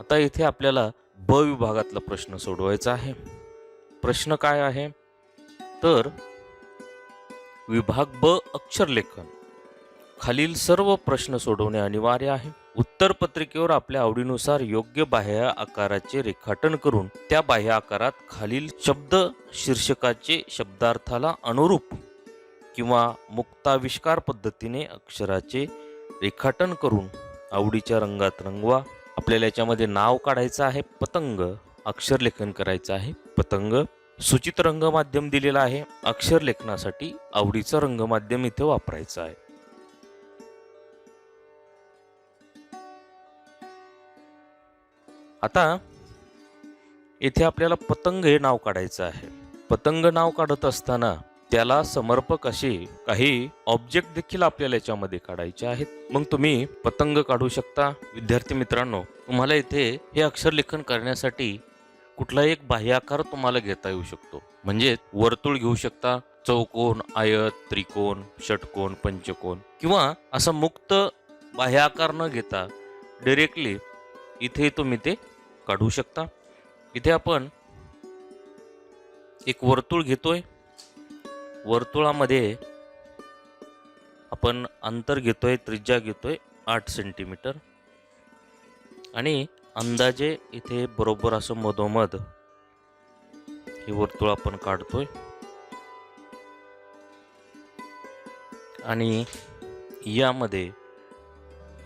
आता इथे आपल्याला ब विभागातला प्रश्न सोडवायचा आहे। प्रश्न काय आहे तर विभाग ब अक्षरलेखन खालील सर्व प्रश्न सोडवणे अनिवार्य आहे। उत्तर पत्रिकेवर आपल्या आवडीनुसार योग्य बाह्य आकाराचे रेखाटन करून त्या बाह्य आकारात खालील शब्द शीर्षकाचे शब्दार्थाला अनुरूप किंवा मुक्ताविष्कार पद्धतीने अक्षराचे रेखाटन करून आवडीच्या रंगात रंगवा। आपल्याला याच्यामध्ये नाव काढायचं आहे पतंग, अक्षरलेखन करायचं आहे पतंग। सूचित रंग माध्यम दिलेला आहे, अक्षरलेखनासाठी आवडीचं रंग माध्यम इथे वापरायचं आहे। आता इथे आपल्याला पतंग हे नाव काढायचं आहे। पतंग नाव काढत असताना त्याला समर्पक असे काही ऑब्जेक्ट देखील आपल्याला याच्यामध्ये काढायचे आहेत। मग तुम्ही पतंग काढू शकता। विद्यार्थी मित्रांनो, तुम्हाला इथे हे अक्षरलेखन करण्यासाठी कुठलाही एक बाह्य आकार तुम्हाला घेता येऊ शकतो। म्हणजे वर्तुळ घेऊ शकता, चौकोन, आयत, त्रिकोण, षटकोन, पंचकोन किंवा असा मुक्त बाह्य आकार न घेता डायरेक्टली इथे तुम्ही ते काढू शकता। इथे आपण एक वर्तुळ घेतोय। वर्तुळामध्ये आपण अंतर घेतोय, त्रिज्या घेतोय 8 सेंटीमीटर आणि अंदाजे इथे बरोबर असं मधोमध हे वर्तुळ आपण काढतोय आणि यामध्ये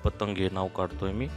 पतंग हे नाव काढतोय मी।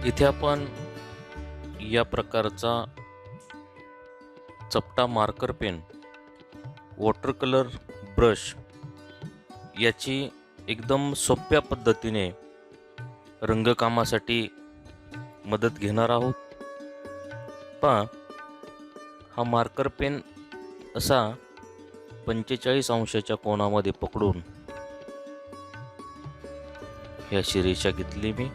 इथे आपण या प्रकारचा चपटा marker pen, water colour brush याची एकदम सोप्या पद्धतीने रंगकामासाठी मदत घेणार आहोत। पहा, हा मार्कर पेन असा 45 अंशाच्या कोनामध्ये पकडून ही अशी रेषा घेतली मी।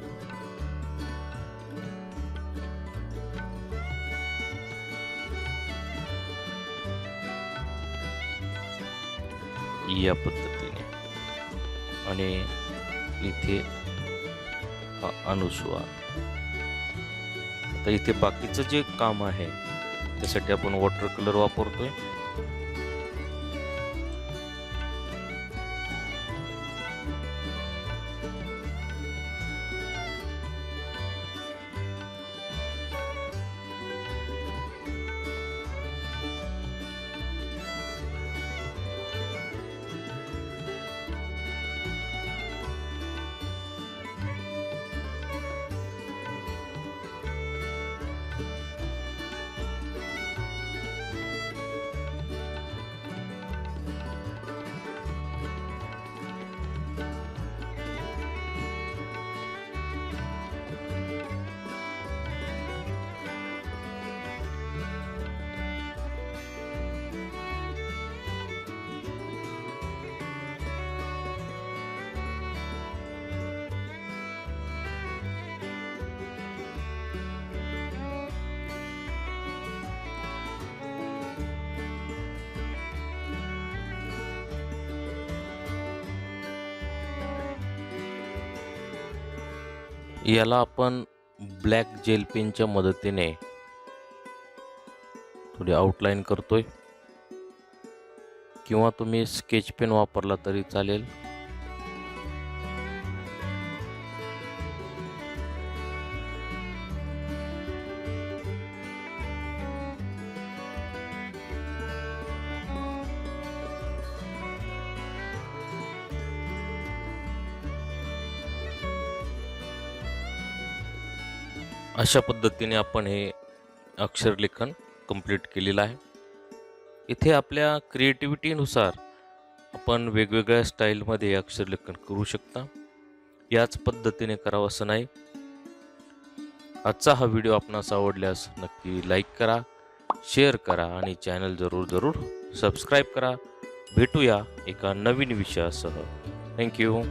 या पद्धतीने आणि इथे हा अनुस्वार। आता इथे बाकीचं जे काम आहे त्यासाठी आपण वॉटर कलर वापरतोय। याला आपण ब्लॅक जेल पेनच्या मदतीने थोडी आउटलाइन करतोय किंवा तुम्ही स्केच पेन वापरला तरी चालेल। अशा पद्धतीने आपण हे अक्षरलेखन कंप्लीट केलेलं आहे. इथे आपल्या क्रिएटिव्हिटीनुसार आपण वेगवेगळ्या स्टाईलमध्ये अक्षरलेखन करू शकता. याच पद्धतीने करावं असं नाही. आजचा हा व्हिडिओ आपणास आवडल्यास नक्की लाईक करा, शेअर करा आणि चॅनल जरूर सबस्क्राईब करा. भेटूया एका नवीन विषयासह. थँक्यू.